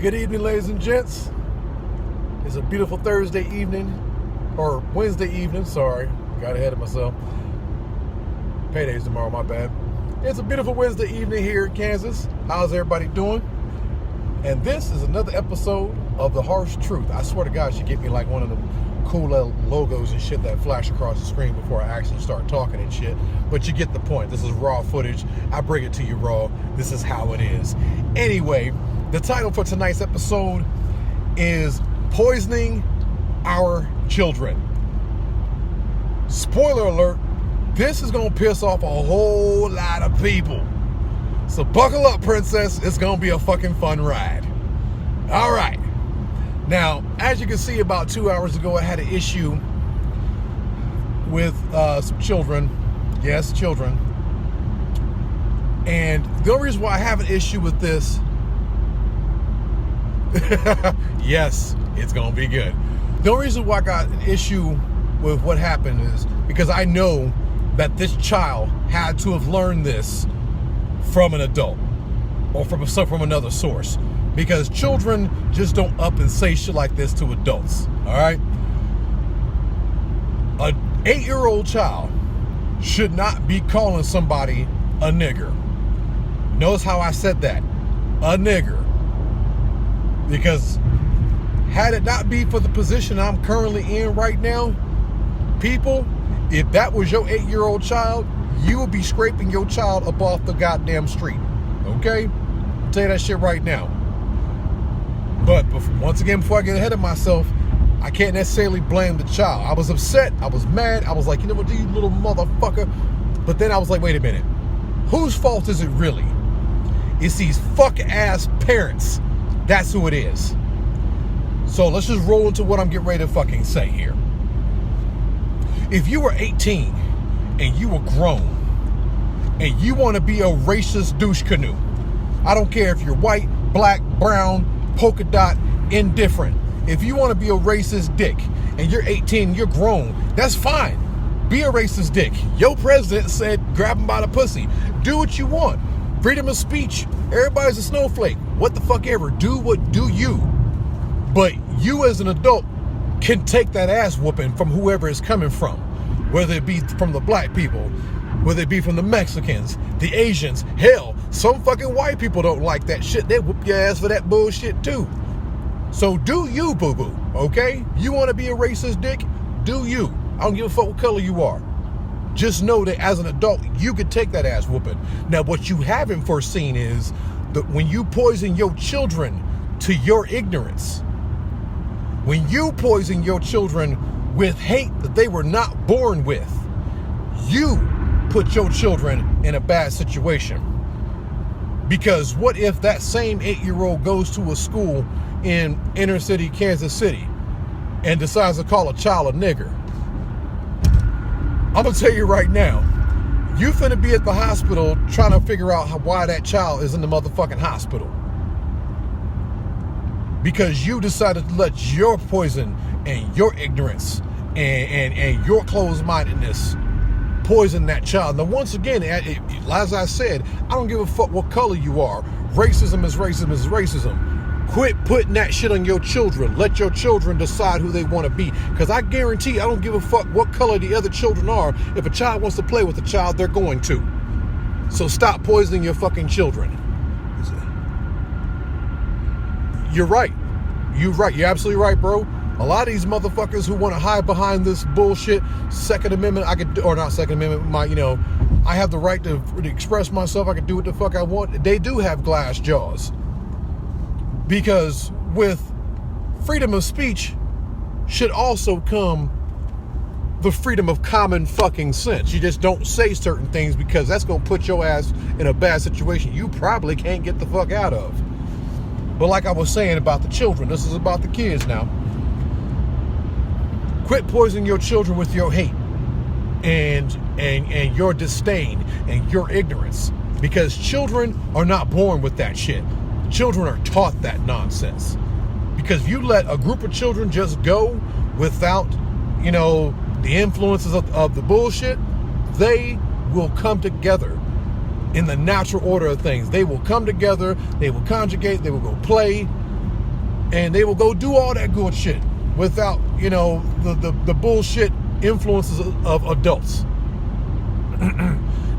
Good evening, ladies and gents. It's a beautiful Thursday evening, or Wednesday evening, sorry. Got ahead of myself. Payday's tomorrow, my bad. It's a beautiful Wednesday evening here in Kansas. How's everybody doing? And this is another episode of The Harsh Truth. I swear to God, she get me like one of them cool little logos and shit that flash across the screen before I actually start talking and shit. But you get the point. This is raw footage. I bring it to you raw. This is how it is. Anyway, the title for tonight's episode is Poisoning Our Children. Spoiler alert, this is going to piss off a whole lot of people. So buckle up, princess. It's going to be a fucking fun ride. All right. Now, as you can see, about 2 hours ago, I had an issue with some children. Yes, children. And the only reason why I have an issue with this, yes, it's going to be good. The only reason why I got an issue with what happened is because I know that this child had to have learned this from an adult or from another source. Because children just don't up and say shit like this to adults, all right? An 8-year-old child should not be calling somebody a nigger. Notice how I said that, a nigger. Because had it not be for the position I'm currently in right now, people, if that was your 8-year-old child, you would be scraping your child up off the goddamn street, okay? I'll tell you that shit right now. But once again, before I get ahead of myself, I can't necessarily blame the child. I was upset. I was mad. I was like, you know what, you little motherfucker. But then I was like, wait a minute. Whose fault is it really? It's these fuck-ass parents. That's who it is. So let's just roll into what I'm getting ready to fucking say here. If you were 18 and you were grown and you want to be a racist douche canoe, I don't care if you're white, black, brown, polka dot, indifferent. If you want to be a racist dick and you're 18 and you're grown, that's fine. Be a racist dick. Your president said grab him by the pussy. Do what you want. Freedom of speech. Everybody's a snowflake. What the fuck ever. Do you. But you as an adult can take that ass whooping from whoever it's coming from. Whether it be from the black people, whether it be from the Mexicans, the Asians, hell, some fucking white people don't like that shit. They whoop your ass for that bullshit too. So do you, boo-boo, okay? You want to be a racist dick? Do you. I don't give a fuck what color you are. Just know that as an adult, you could take that ass whooping. Now, what you haven't foreseen is that when you poison your children to your ignorance, when you poison your children with hate that they were not born with, you put your children in a bad situation. Because what if that same 8-year-old goes to a school in inner city Kansas City and decides to call a child a nigger? I'm gonna tell you right now, you finna be at the hospital trying to figure out why that child is in the motherfucking hospital. Because you decided to let your poison and your ignorance and your closed-mindedness poison that child. Now, once again, as I said, I don't give a fuck what color you are. Racism is racism is racism. Quit putting that shit on your children. Let your children decide who they want to be. Because I guarantee I don't give a fuck what color the other children are. If a child wants to play with a child, they're going to. So stop poisoning your fucking children. You're right. You're right. You're absolutely right, bro. A lot of these motherfuckers who want to hide behind this bullshit Second Amendment, or not Second Amendment, I have the right to express myself. I can do what the fuck I want. They do have glass jaws. Because with freedom of speech should also come the freedom of common fucking sense. You just don't say certain things because that's going to put your ass in a bad situation you probably can't get the fuck out of. But like I was saying about the children, this is about the kids now. Quit poisoning your children with your hate and your disdain and your ignorance. Because children are not born with that shit. Children are taught that nonsense. Because if you let a group of children just go without, the influences of the bullshit, they will come together in the natural order of things. They will come together, they will conjugate, they will go play, And they will go do all that good shit without, the bullshit influences of adults.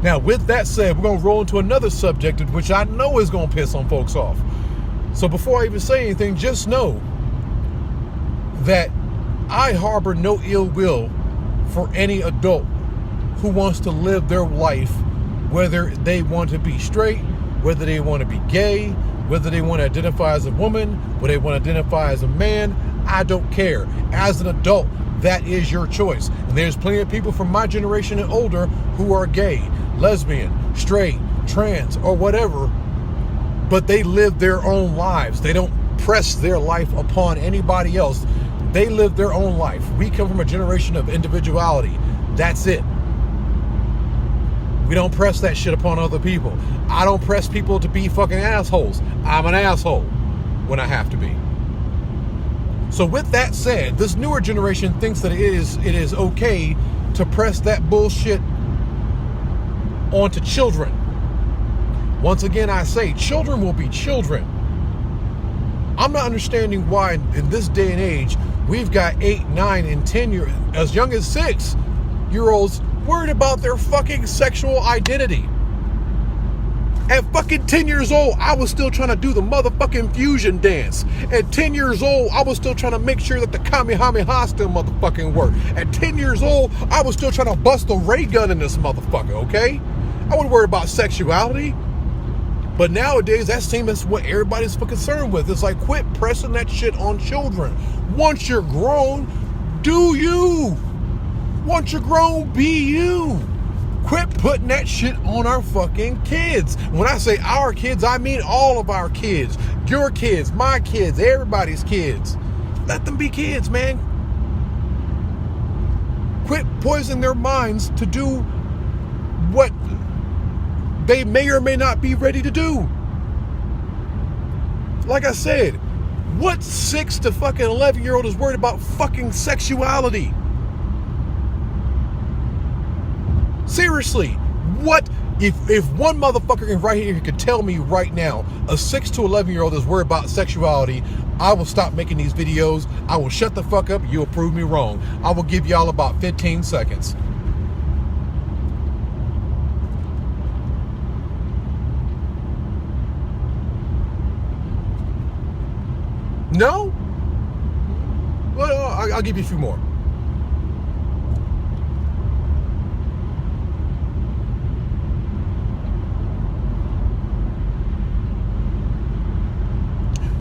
Now, with that said, we're going to roll into another subject, which I know is going to piss some folks off. So before I even say anything, just know that I harbor no ill will for any adult who wants to live their life, whether they want to be straight, whether they want to be gay, whether they want to identify as a woman, whether they want to identify as a man. I don't care. As an adult, that is your choice. And there's plenty of people from my generation and older who are gay, lesbian, straight, trans, or whatever, but they live their own lives. They don't press their life upon anybody else. They live their own life. We come from a generation of individuality. That's it. We don't press that shit upon other people. I don't press people to be fucking assholes. I'm an asshole when I have to be. So with that said, this newer generation thinks that it is okay to press that bullshit onto children. Once again, I say, children will be children. I'm not understanding why in this day and age, we've got 8, 9, and 10 as young as 6-year-olds worried about their fucking sexual identity. At fucking 10 years old, I was still trying to do the motherfucking fusion dance. At 10 years old, I was still trying to make sure that the Kamehameha still motherfucking worked. At 10 years old, I was still trying to bust a ray gun in this motherfucker, okay? I wouldn't worry about sexuality. But nowadays, that seems that's what everybody's concerned with. It's like, quit pressing that shit on children. Once you're grown, do you. Once you're grown, be you. Quit putting that shit on our fucking kids. When I say our kids, I mean all of our kids. Your kids, my kids, everybody's kids. Let them be kids, man. Quit poisoning their minds to do what they may or may not be ready to do. Like I said, what 6 to fucking 11-year-old is worried about fucking sexuality? Seriously, what if one motherfucker right here could tell me right now a 6 to 11-year-old is worried about sexuality, I will stop making these videos. I will shut the fuck up. You'll prove me wrong. I will give y'all about 15 seconds. No? Well, I'll give you a few more.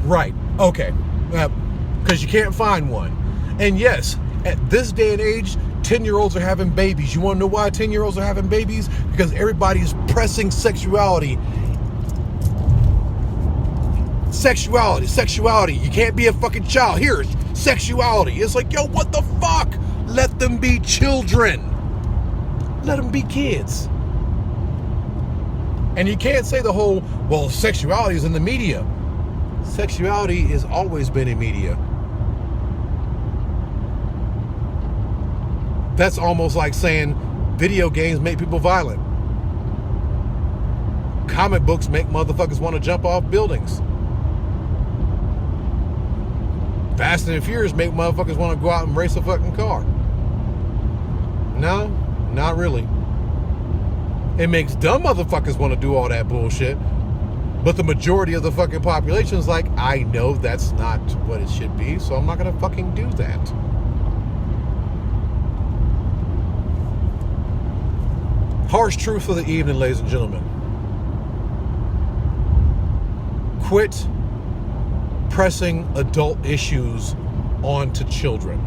Right. Okay. Because you can't find one. And yes, at this day and age, 10-year-olds are having babies. You want to know why 10-year-olds are having babies? Because everybody's pressing sexuality. Sexuality. You can't be a fucking child. Here's sexuality. It's like, yo, what the fuck? Let them be children. Let them be kids. And you can't say the whole, well, sexuality is in the media. Sexuality has always been in media. That's almost like saying video games make people violent. Comic books make motherfuckers want to jump off buildings. Fast and Furious make motherfuckers want to go out and race a fucking car. No, not really. It makes dumb motherfuckers want to do all that bullshit. But the majority of the fucking population is like, I know that's not what it should be, so I'm not going to fucking do that. Harsh truth of the evening, ladies and gentlemen. Quit pressing adult issues onto children.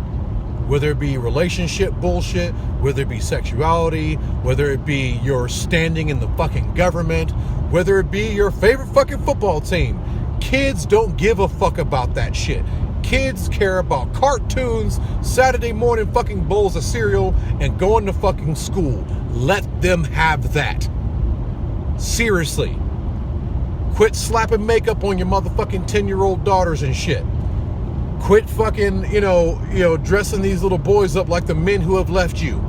Whether it be relationship bullshit, whether it be sexuality, whether it be your standing in the fucking government, whether it be your favorite fucking football team. Kids don't give a fuck about that shit. Kids care about cartoons, Saturday morning fucking bowls of cereal, and going to fucking school. Let them have that. Seriously. Quit slapping makeup on your motherfucking 10-year-old daughters and shit. Quit fucking, dressing these little boys up like the men who have left you.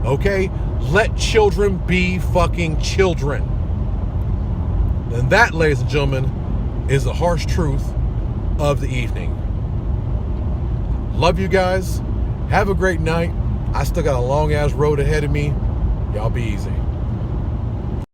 Okay? Let children be fucking children. And that, ladies and gentlemen, is the harsh truth of the evening. Love you guys. Have a great night. I still got a long ass road ahead of me. Y'all be easy.